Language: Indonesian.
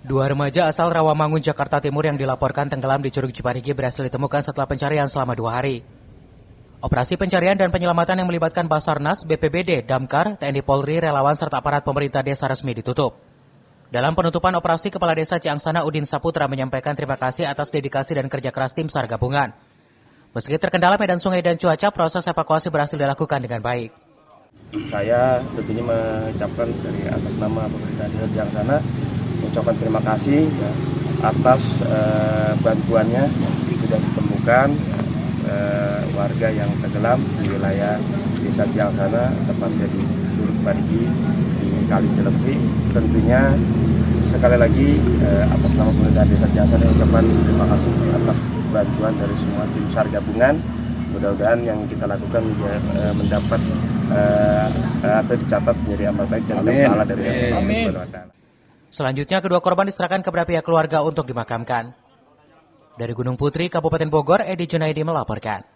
Dua remaja asal Rawamangun, Jakarta Timur yang dilaporkan tenggelam di Curug Ciparigi berhasil ditemukan setelah pencarian selama 2 hari. Operasi pencarian dan penyelamatan yang melibatkan Basarnas, BPBD, Damkar, TNI Polri, relawan, serta aparat pemerintah desa resmi ditutup. Dalam penutupan operasi, Kepala Desa Ciangsana Udin Saputra menyampaikan terima kasih atas dedikasi dan kerja keras tim SAR gabungan. Meski terkendala medan sungai dan cuaca, proses evakuasi berhasil dilakukan dengan baik. Saya tentunya mengucapkan dari atas nama pemerintah desa Ciangsana, mengucapkan terima kasih ya, atas bantuannya sudah ditemukan warga yang tenggelam di wilayah desa Ciangsana, tepatnya di Curug Ciparigi di Kali Cilengsi. Tentunya sekali lagi atas nama pemerintah desa Ciangsana mengucapkan terima kasih atas bantuan dari semua tim SAR gabungan. Mudah-mudahan yang kita lakukan mendapat atau dicatat menjadi amal baik dan pahala dari Allah Subhanahu wa Ta'ala. Selanjutnya, kedua korban diserahkan kepada pihak keluarga untuk dimakamkan. Dari Gunung Putri, Kabupaten Bogor, Edi Junaidi melaporkan.